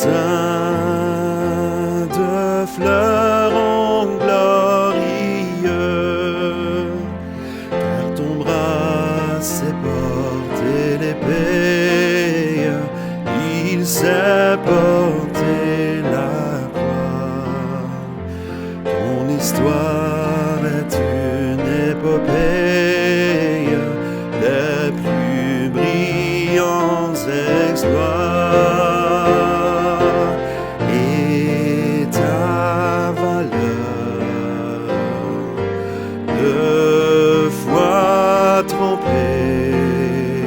sein de fleurons glorieux, car ton bras s'est porté l'épée, il s'est porté la croix. Ton histoire est une épopée, les plus brillants exploits. Et ta valeur, deux fois trompée,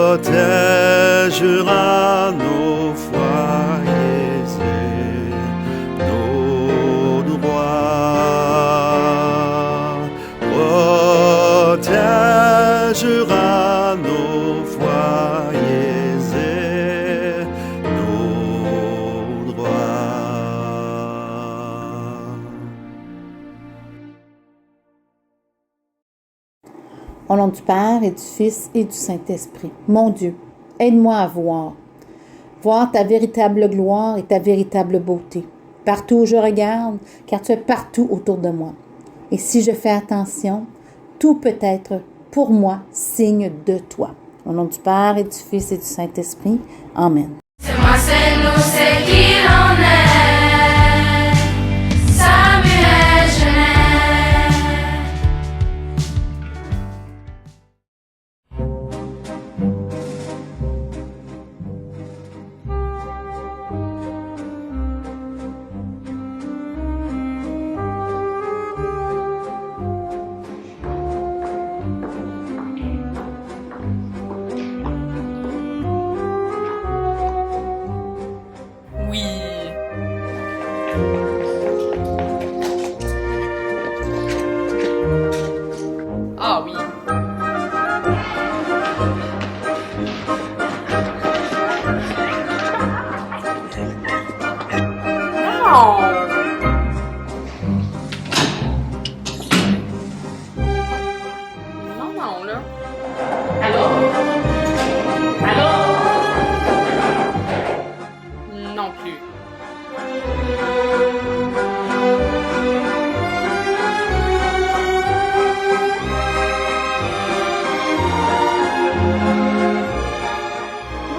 protégera nos foyers et nos droits, protégera nos foyers et nos droits. Au nom du Père et du Fils et du Saint-Esprit. Mon Dieu, aide-moi à voir ta véritable gloire et ta véritable beauté, partout où je regarde, car tu es partout autour de moi. Et si je fais attention, tout peut être pour moi signe de toi. Au nom du Père et du Fils et du Saint-Esprit. Amen. C'est moi, c'est nous, c'est qui l'on est. Samuel Genet. Oui. Ah oui. Non. Non, non, là. Allô? Allô? Non plus.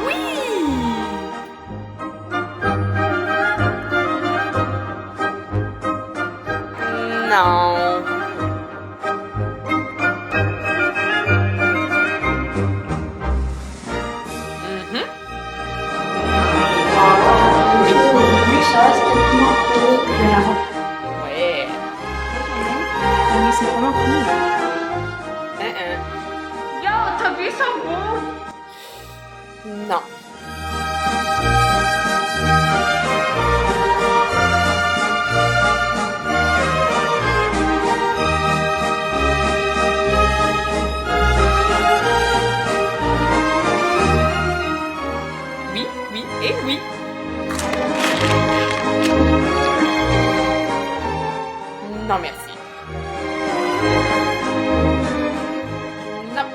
Oui! Non. Mhm. Ouais. Mais c'est vraiment cool. Yo, t'as vu ça beau? Non. Oui, oui et oui. Non, merci. Non.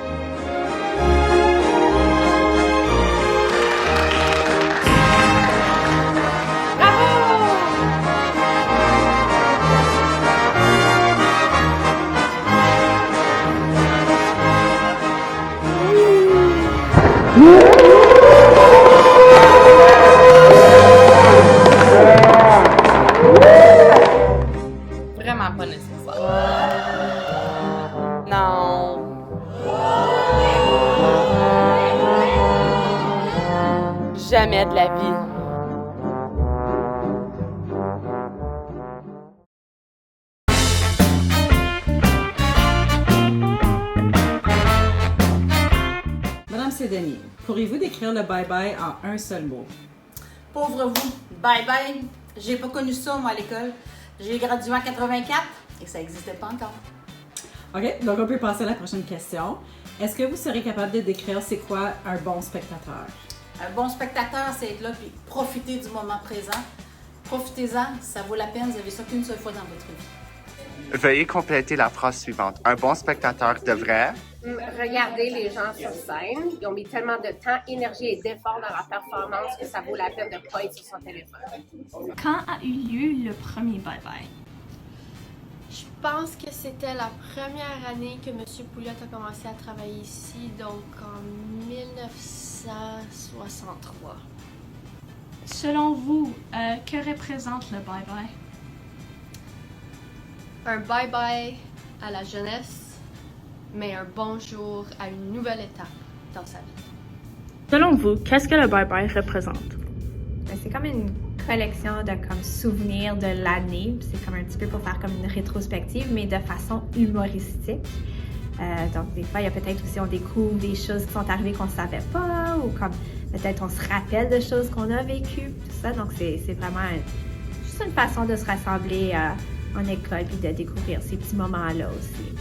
Vraiment pas nécessaire. Non. Jamais de la vie. Madame Sédani, pourriez-vous décrire le bye-bye en un seul mot? Pauvre vous, bye bye. J'ai pas connu ça, moi, à l'école. J'ai gradué en 84 et ça n'existait pas encore. OK, donc on peut passer à la prochaine question. Est-ce que vous serez capable de décrire c'est quoi un bon spectateur? Un bon spectateur, c'est être là et profiter du moment présent. Profitez-en, ça vaut la peine, vous avez ça qu'une seule fois dans votre vie. Veuillez compléter la phrase suivante. Un bon spectateur devrait... Regardez les gens sur scène. Ils ont mis tellement de temps, énergie et d'effort dans leur performance que ça vaut la peine de ne pas être sur son téléphone. Quand a eu lieu le premier bye-bye? Je pense que c'était la première année que M. Pouliot a commencé à travailler ici, donc en 1963. Selon vous, que représente le bye-bye? Un bye-bye à la jeunesse, mais un bonjour à une nouvelle étape dans sa vie. Selon vous, qu'est-ce que le bye-bye représente? C'est comme une collection de souvenirs de l'année. C'est comme un petit peu pour faire comme une rétrospective, mais de façon humoristique. Donc, des fois, il y a peut-être aussi, on découvre des choses qui sont arrivées qu'on ne savait pas, ou comme peut-être on se rappelle de choses qu'on a vécues, tout ça. Donc, c'est vraiment juste une façon de se rassembler en école puis de découvrir ces petits moments-là aussi.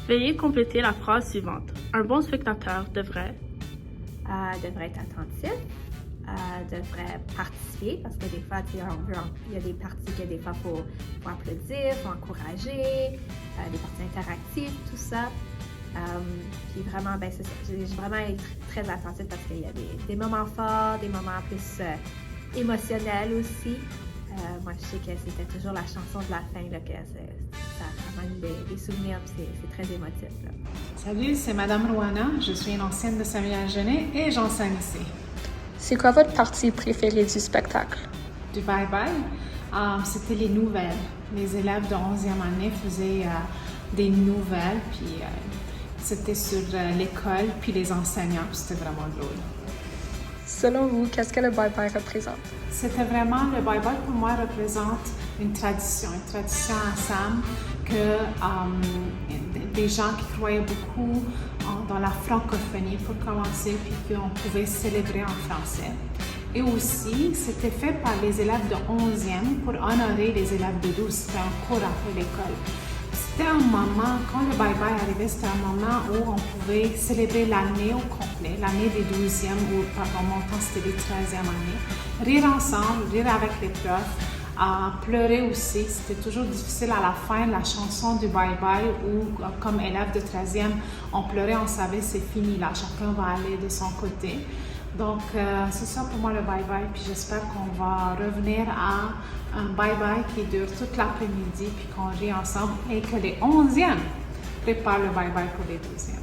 Veuillez compléter la phrase suivante. Un bon spectateur devrait être attentif, devrait participer, parce que des fois, il y a des parties que des fois, il faut applaudir, il faut encourager, des parties interactives, tout ça. Puis vraiment, c'est ça. J'ai vraiment être très attentive parce qu'il y a des moments forts, des moments plus émotionnels aussi. Moi, je sais que c'était toujours la chanson de la fin, là, que ça ramène des souvenirs, puis c'est très émotif. Là. Salut, c'est Madame Rouana. Je suis une ancienne de Samuel-Genet et j'enseigne ici. C'est quoi votre partie préférée du spectacle? Du bye-bye, c'était les nouvelles. Les élèves de 11e année faisaient des nouvelles, puis c'était sur l'école, puis les enseignants, puis c'était vraiment drôle. Selon vous, qu'est-ce que le bye-bye représente? C'était vraiment, le bye-bye pour moi représente une tradition à Sam, que des gens qui croyaient beaucoup dans la francophonie pour commencer, puis qu'on pouvait célébrer en français. Et aussi, c'était fait par les élèves de 11e pour honorer les élèves de 12. C'était un cours après l'école. C'était un moment, quand le bye-bye arrivait, c'était un moment où on pouvait célébrer l'année au complet, l'année des 12e, ou dans mon temps, c'était les 13e années. Rire ensemble, rire avec les profs, pleurer aussi. C'était toujours difficile à la fin, la chanson du bye-bye, où comme élève de 13e, on pleurait, on savait c'est fini là, chacun va aller de son côté. Donc, c'est ça pour moi le bye-bye, puis j'espère qu'on va revenir à un bye-bye qui dure toute l'après-midi, puis qu'on rit ensemble, et que les 11e préparent le bye-bye pour les 12e.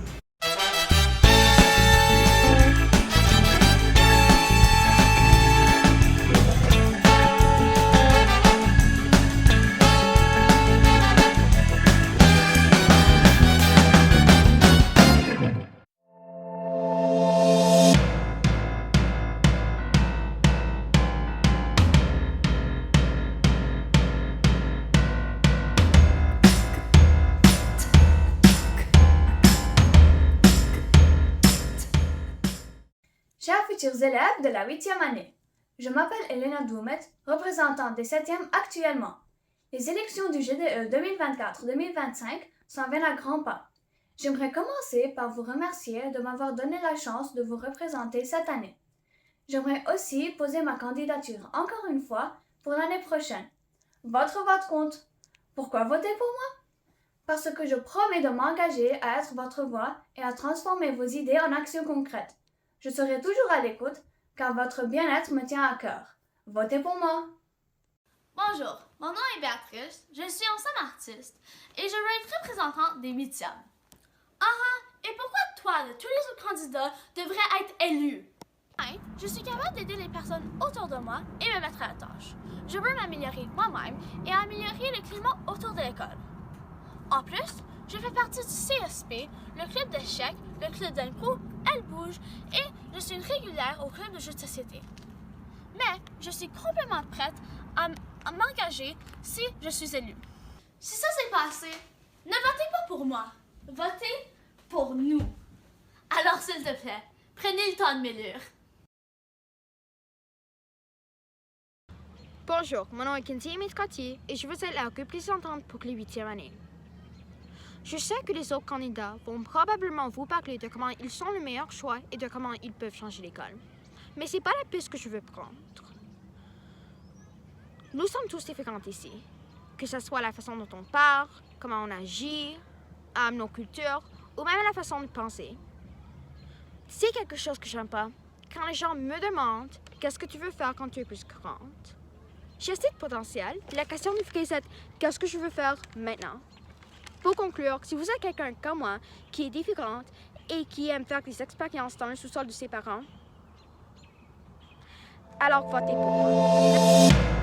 Chers futurs élèves de la 8e année, je m'appelle Elena Doumet, représentante des 7e actuellement. Les élections du GDE 2024-2025 s'en viennent à grands pas. J'aimerais commencer par vous remercier de m'avoir donné la chance de vous représenter cette année. J'aimerais aussi poser ma candidature encore une fois pour l'année prochaine. Votre vote compte. Pourquoi voter pour moi? Parce que je promets de m'engager à être votre voix et à transformer vos idées en actions concrètes. Je serai toujours à l'écoute, car votre bien-être me tient à cœur. Votez pour moi! Bonjour, mon nom est Béatrice, je suis enseignante artiste et je veux être représentante des 8e. Et pourquoi toi, de tous les autres candidats, devrais être élu? Je suis capable d'aider les personnes autour de moi et me mettre à la tâche. Je veux m'améliorer moi-même et améliorer le climat autour de l'école. En plus, je fais partie du CSP, le club d'échecs, le club d'impro, Elle bouge et je suis une régulière au club de jeux de société. Mais je suis complètement prête à m'engager si je suis élue. Si ça s'est passé, ne votez pas pour moi, votez pour nous. Alors s'il te plaît, prenez le temps de m'élire. Bonjour, mon nom est Kinsey Scotty et je veux être la représentante pour les 8e années. Je sais que les autres candidats vont probablement vous parler de comment ils sont le meilleur choix et de comment ils peuvent changer l'école. Mais c'est pas la piste que je veux prendre. Nous sommes tous différents ici. que ce soit la façon dont on parle, comment on agit, nos cultures, ou même la façon de penser. C'est quelque chose que j'aime pas. Quand les gens me demandent qu'est-ce que tu veux faire quand tu es plus grande, j'ai assez de potentiel. La question du fait, c'est qu'est-ce que je veux faire maintenant. Pour conclure, si vous êtes quelqu'un comme moi qui est différente et qui aime faire des expériences dans le sous-sol de ses parents, alors votez pour moi.